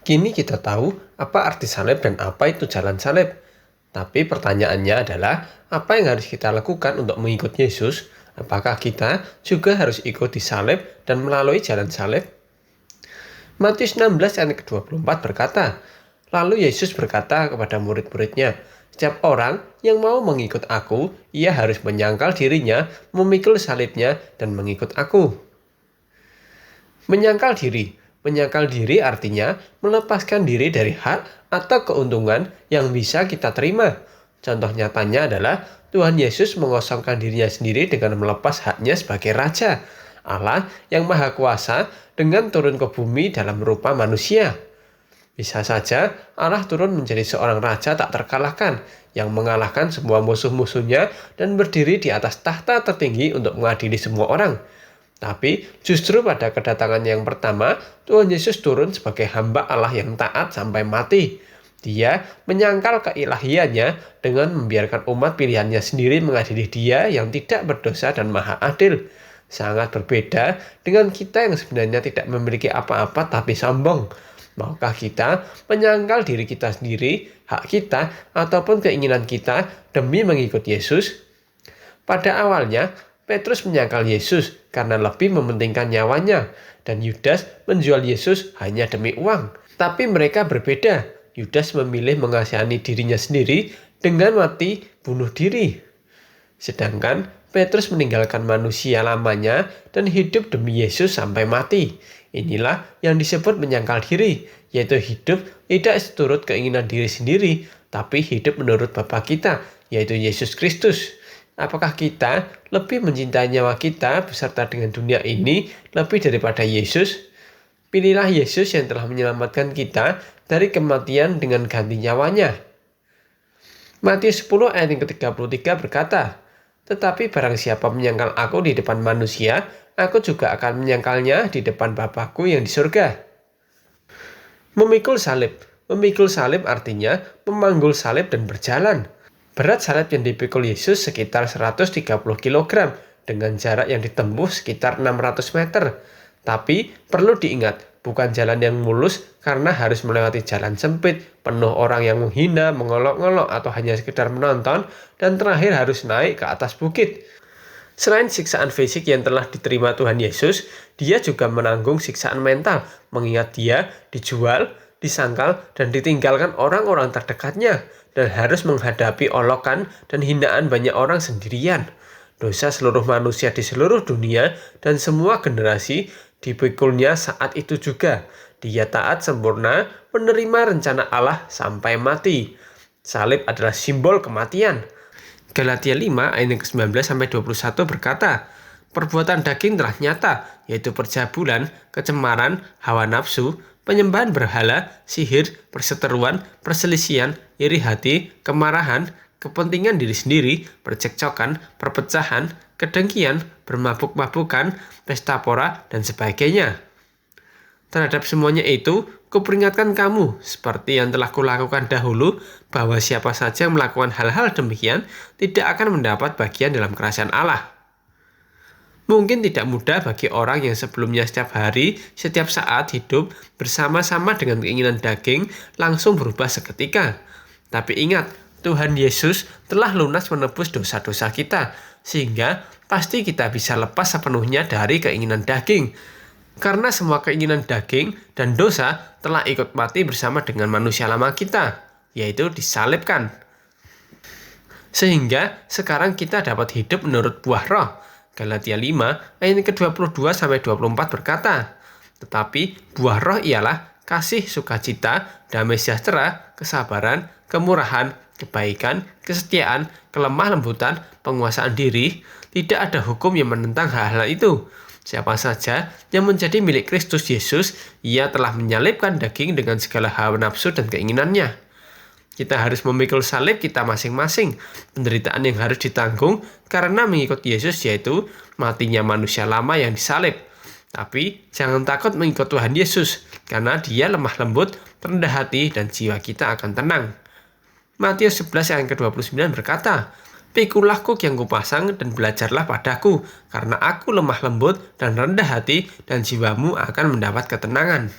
Kini kita tahu apa arti salib dan apa itu jalan salib. Tapi pertanyaannya adalah, apa yang harus kita lakukan untuk mengikut Yesus? Apakah kita juga harus ikut disalib dan melalui jalan salib? Matius 16 ayat ke-24 berkata, "Lalu Yesus berkata kepada murid-muridnya, setiap orang yang mau mengikut aku, ia harus menyangkal dirinya, memikul salibnya, dan mengikut aku." Menyangkal diri. Menyangkal diri artinya melepaskan diri dari hak atau keuntungan yang bisa kita terima. Contoh nyatanya adalah Tuhan Yesus mengosongkan dirinya sendiri dengan melepas haknya sebagai Raja, Allah yang Maha Kuasa, dengan turun ke bumi dalam rupa manusia. Bisa saja Allah turun menjadi seorang raja tak terkalahkan, yang mengalahkan semua musuh-musuhnya dan berdiri di atas tahta tertinggi untuk mengadili semua orang. Tapi justru pada kedatangan yang pertama, Tuhan Yesus turun sebagai hamba Allah yang taat sampai mati. Dia menyangkal keilahiannya dengan membiarkan umat pilihannya sendiri mengadili Dia yang tidak berdosa dan maha adil. Sangat berbeda dengan kita yang sebenarnya tidak memiliki apa-apa tapi sombong. Maukah kita menyangkal diri kita sendiri, hak kita, ataupun keinginan kita demi mengikut Yesus? Pada awalnya, Petrus menyangkal Yesus karena lebih mementingkan nyawanya, dan Yudas menjual Yesus hanya demi uang. Tapi mereka berbeda. Yudas memilih mengasihani dirinya sendiri dengan mati bunuh diri. Sedangkan Petrus meninggalkan manusia lamanya dan hidup demi Yesus sampai mati. Inilah yang disebut menyangkal diri, yaitu hidup tidak seturut keinginan diri sendiri, tapi hidup menurut Bapa kita, yaitu Yesus Kristus. Apakah kita lebih mencintai nyawa kita beserta dengan dunia ini lebih daripada Yesus? Pilihlah Yesus yang telah menyelamatkan kita dari kematian dengan ganti nyawanya. Matius 10 ayat yang ke-33 berkata, "Tetapi barang siapa menyangkal aku di depan manusia, aku juga akan menyangkalnya di depan Bapa-Ku yang di surga." Memikul salib. Memikul salib artinya memanggul salib dan berjalan. Berat salib yang dipikul Yesus sekitar 130 kg dengan jarak yang ditempuh sekitar 600 meter. Tapi perlu diingat, bukan jalan yang mulus karena harus melewati jalan sempit, penuh orang yang menghina, mengolok-ngolok, atau hanya sekedar menonton, dan terakhir harus naik ke atas bukit. Selain siksaan fisik yang telah diterima Tuhan Yesus, Dia juga menanggung siksaan mental, mengingat Dia dijual, disangkal, dan ditinggalkan orang-orang terdekatnya, dan harus menghadapi olokan dan hinaan banyak orang sendirian. Dosa seluruh manusia di seluruh dunia dan semua generasi dipikulnya saat itu juga. Dia taat sempurna menerima rencana Allah sampai mati. Salib adalah simbol kematian. Galatia 5 ayat ke-19 sampai 21 berkata, "Perbuatan daging telah nyata, yaitu percabulan, kecemaran, hawa nafsu, penyembahan berhala, sihir, perseteruan, perselisihan, iri hati, kemarahan, kepentingan diri sendiri, percekcokan, perpecahan, kedengkian, bermabuk-mabukan, pesta pora, dan sebagainya. Terhadap semuanya itu, kuperingatkan kamu, seperti yang telah kulakukan dahulu, bahwa siapa saja yang melakukan hal-hal demikian tidak akan mendapat bagian dalam kerajaan Allah." Mungkin tidak mudah bagi orang yang sebelumnya setiap hari, setiap saat hidup bersama-sama dengan keinginan daging langsung berubah seketika. Tapi ingat, Tuhan Yesus telah lunas menebus dosa-dosa kita, sehingga pasti kita bisa lepas sepenuhnya dari keinginan daging. Karena semua keinginan daging dan dosa telah ikut mati bersama dengan manusia lama kita, yaitu disalibkan. Sehingga sekarang kita dapat hidup menurut buah roh. Galatia 5 ayat ke-22 sampai 24 berkata, "Tetapi buah roh ialah kasih, sukacita, damai sejahtera, kesabaran, kemurahan, kebaikan, kesetiaan, kelemah lembutan, penguasaan diri. Tidak ada hukum yang menentang hal-hal itu. Siapa saja yang menjadi milik Kristus Yesus, ia telah menyalibkan daging dengan segala hawa nafsu dan keinginannya." Kita harus memikul salib kita masing-masing, penderitaan yang harus ditanggung karena mengikut Yesus, yaitu matinya manusia lama yang disalib. Tapi jangan takut mengikut Tuhan Yesus, karena Dia lemah lembut, rendah hati, dan jiwa kita akan tenang. Matius 11 ayat ke-29 berkata, "Pikulah kuk yang kupasang dan belajarlah padaku, karena aku lemah lembut dan rendah hati, dan jiwamu akan mendapat ketenangan."